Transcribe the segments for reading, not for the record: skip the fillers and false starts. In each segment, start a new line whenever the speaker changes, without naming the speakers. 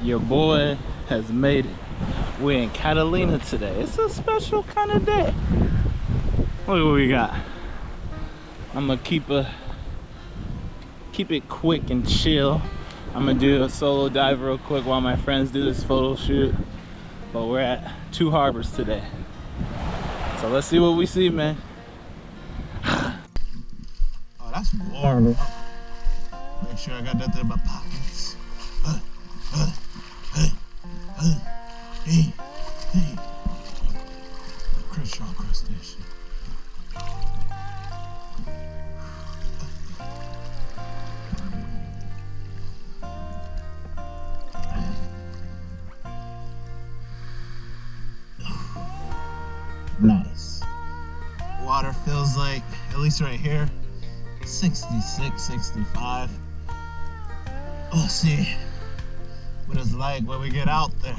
Your boy has made it. We're in Catalina today. It's a special kind of day. Look what we got. I'm gonna keep it quick and chill. I'm gonna do a solo dive real quick while my friends do this photo shoot. But we're at 2 harbors today. So let's see what we see, man.
Oh, that's warm. Make sure I got that there in my pockets. Hey. Crenshaw crustacean. Nice. Water feels like, at least right here, 66, 65. Let's see what it's like when we get out there.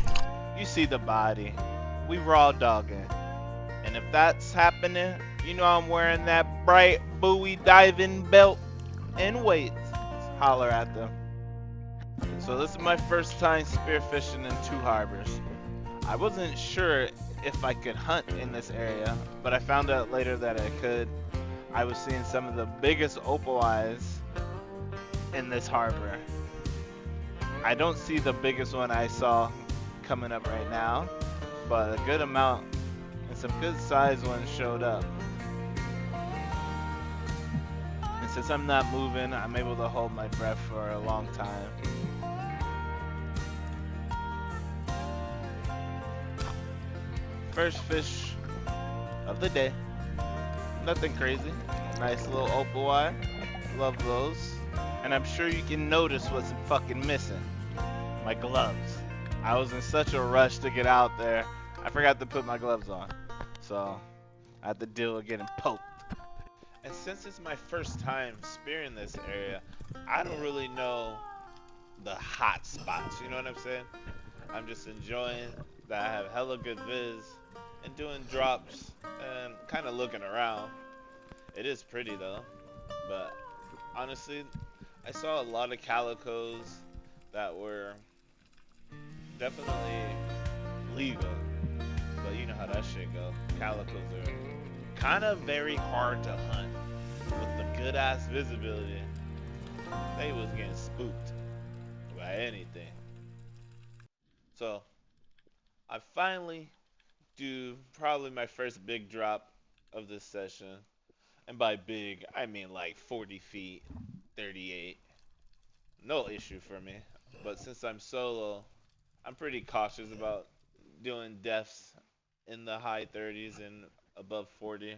You see the body. We raw dogging. And if that's happening, you know I'm wearing that bright buoy diving belt and weights. Holler at them. So this is my first time spearfishing in 2 harbors. I wasn't sure if I could hunt in this area, but I found out later that I could. I was seeing some of the biggest opal eyes in this harbor. I don't see the biggest one I saw coming up right now, but a good amount and some good sized ones showed up. And since I'm not moving, I'm able to hold my breath for a long time. First fish of the day. Nothing crazy. Nice little opal eye. Love those. And I'm sure you can notice what's fucking missing. My gloves. I was in such a rush to get out there, I forgot to put my gloves on. So I had to deal with getting poked. And since it's my first time spearing this area, I don't really know the hot spots, you know what I'm saying? I'm just enjoying that I have hella good viz and doing drops and kind of looking around. It is pretty though, but honestly, I saw a lot of calicos that were definitely legal, but you know how that shit go. Calicos are kind of very hard to hunt with the good ass visibility. They was getting spooked by anything. So I finally do probably my first big drop of this session, and by big I mean like 40 feet, 38. No issue for me, but since I'm solo, I'm pretty cautious about doing depths in the high 30s and above 40.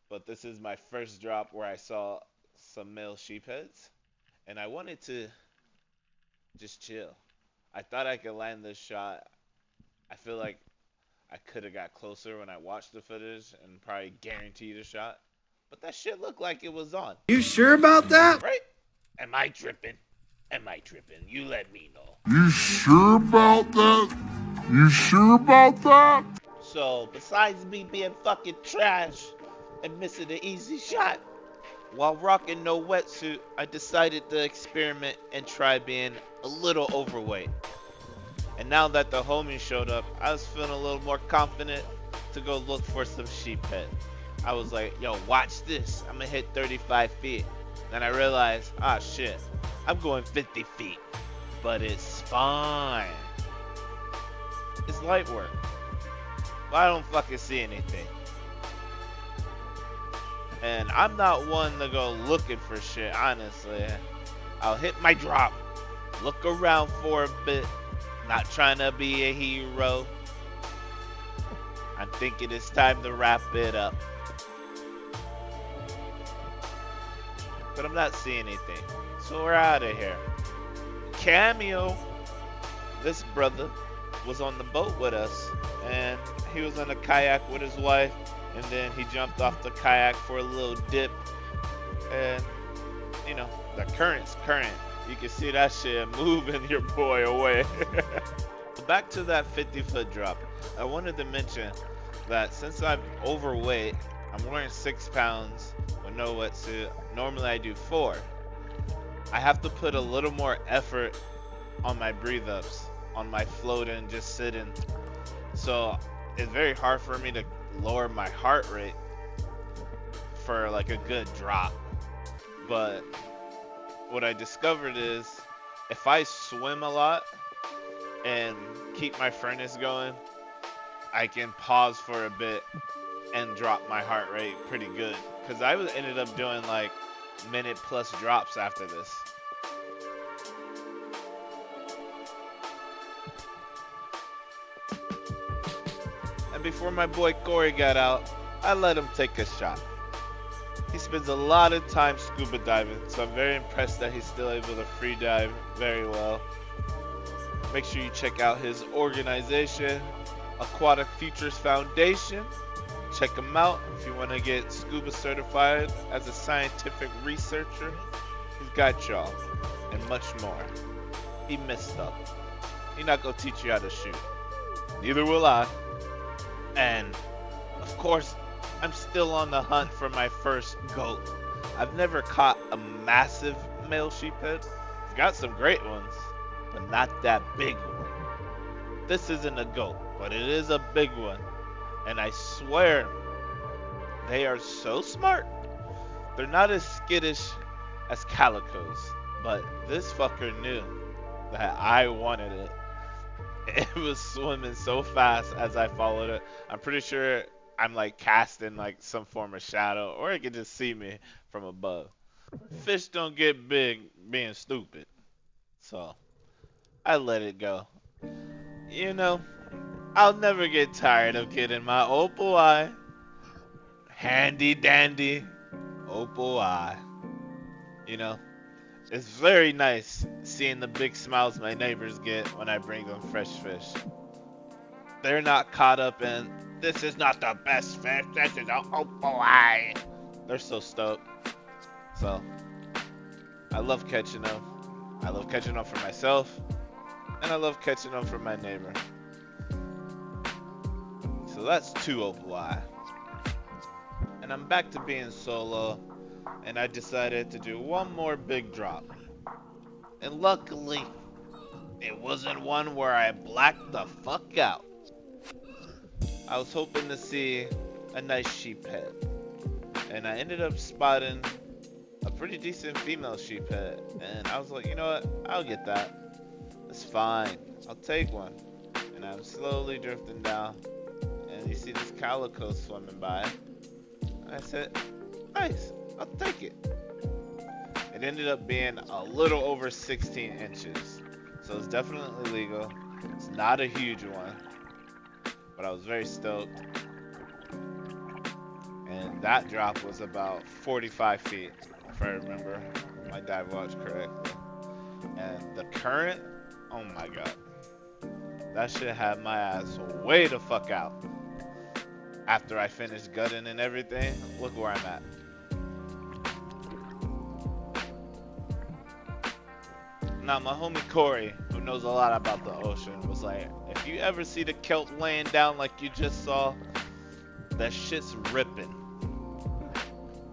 But this is my first drop where I saw some male sheepheads, and I wanted to just chill. I thought I could land this shot. I feel like I could have got closer when I watched the footage and probably guaranteed a shot, but that shit looked like it was on.
You sure about that?
Right? Am I tripping? You let me know.
You sure about that? You sure about that?
So, besides me being fucking trash and missing an easy shot, while rocking no wetsuit, I decided to experiment and try being a little overweight. And now that the homies showed up, I was feeling a little more confident to go look for some sheephead. I was like, yo, watch this. I'm gonna hit 35 feet. Then I realized, ah shit, I'm going 50 feet. But it's fine. It's light work. But I don't fucking see anything. And I'm not one to go looking for shit, honestly. I'll hit my drop, look around for a bit, not trying to be a hero. I'm thinking it's time to wrap it up. But I'm not seeing anything. So we're out of here. Cameo. This brother was on the boat with us, and he was on a kayak with his wife, and then he jumped off the kayak for a little dip, and you know, the current's current. You can see that shit moving your boy away. Back to that 50-foot drop. I wanted to mention that since I'm overweight, I'm wearing 6 pounds with no wetsuit. Normally I do 4. I have to put a little more effort on my breathe ups, on my floating, just sitting. So it's very hard for me to lower my heart rate for like a good drop. But what I discovered is if I swim a lot and keep my furnace going, I can pause for a bit and drop my heart rate pretty good. Cause I was ended up doing like minute plus drops after this. And before my boy Corey got out, I let him take a shot. He spends a lot of time scuba diving, so I'm very impressed that he's still able to free dive very well. Make sure you check out his organization, Aquatic Futures Foundation. Check him out if you want to get scuba certified as a scientific researcher. He's got y'all and much more. He messed up. He's not gonna teach you how to shoot. Neither will I. And of course, I'm still on the hunt for my first goat. I've never caught a massive male sheephead. I've got some great ones, but not that big one. This isn't a goat, but it is a big one. And I swear, they are so smart. They're not as skittish as calicos, but this fucker knew that I wanted it. It was swimming so fast as I followed it. I'm pretty sure I'm like casting like some form of shadow, or it could just see me from above. Fish don't get big being stupid. So I let it go. You know, I'll never get tired of getting my opal eye. Handy dandy opal eye. You know, it's very nice seeing the big smiles my neighbors get when I bring them fresh fish. They're not caught up in, this is not the best fish, this is an opal eye. They're so stoked. So, I love catching them. I love catching them for myself, and I love catching them for my neighbor. So that's 2 opal eye. And I'm back to being solo, and I decided to do one more big drop. And luckily, it wasn't one where I blacked the fuck out. I was hoping to see a nice sheephead, and I ended up spotting a pretty decent female sheephead, and I was like, you know what, I'll get that. It's fine, I'll take one. And I'm slowly drifting down, and you see this calico swimming by. And I said, nice, I'll take it. It ended up being a little over 16 inches, so it's definitely legal. It's not a huge one, but I was very stoked. And that drop was about 45 feet, if I remember my dive watch correctly. And the current, oh my god, that shit had my ass way the fuck out. After I finished gutting and everything, look where I'm at. Now, my homie Corey, who knows a lot about the ocean, was like, if you ever see the kelp laying down like you just saw, that shit's ripping.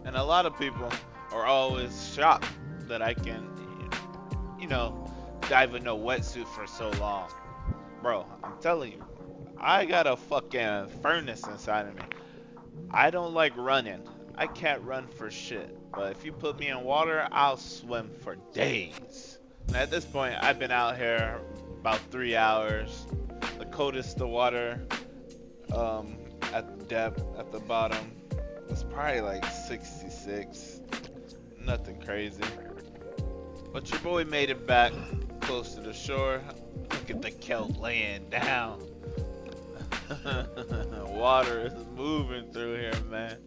And a lot of people are always shocked that I can, you know, dive in a wetsuit for so long. Bro, I'm telling you, I got a fucking furnace inside of me. I don't like running. I can't run for shit. But if you put me in water, I'll swim for days. And at this point, I've been out here about 3 hours. The coldest the water at depth at the bottom was probably like 66. Nothing crazy. But your boy made it back close to the shore. Look at the kelp laying down. Water is moving through here, man.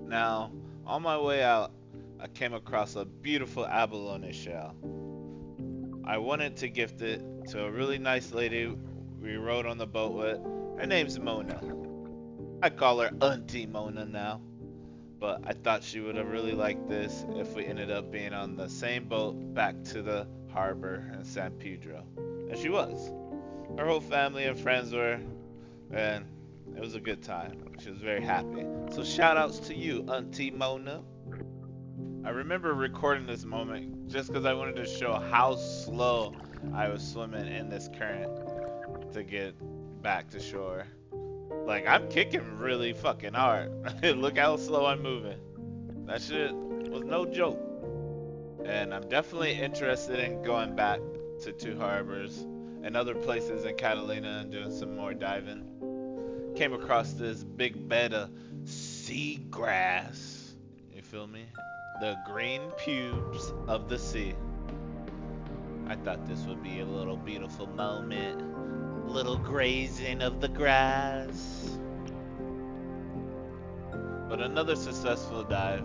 Now, on my way out, I came across a beautiful abalone shell. I wanted to gift it to a really nice lady we rode on the boat with. Her name's Mona. I call her Auntie Mona now. but I thought she would have really liked this if we ended up being on the same boat back to the harbor in San Pedro. And she was. Her whole family and friends were, and it was a good time. She was very happy. So shout outs to you, Auntie Mona. I remember recording this moment just because I wanted to show how slow I was swimming in this current to get back to shore. Like, I'm kicking really fucking hard. Look how slow I'm moving. That shit was no joke. And I'm definitely interested in going back to Two Harbors and other places in Catalina and doing some more diving. Came across this big bed of seagrass. You feel me? The green pubes of the sea. I thought this would be a little beautiful moment. Little grazing of the grass. But another successful dive.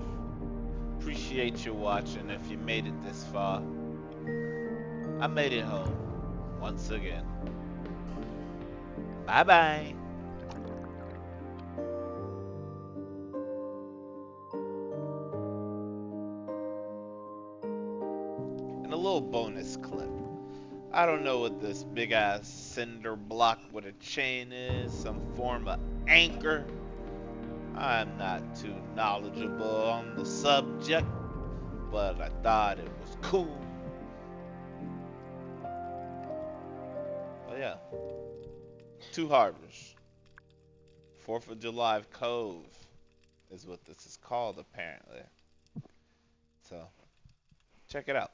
Appreciate you watching if you made it this far. I made it home once again. Bye bye. And a little bonus clip. I don't know what this big ass cinder block with a chain is, some form of anchor. I'm not too knowledgeable on the subject, but I thought it was cool. But yeah, Two Harbors, 4th of July Cove is what this is called apparently. So check it out.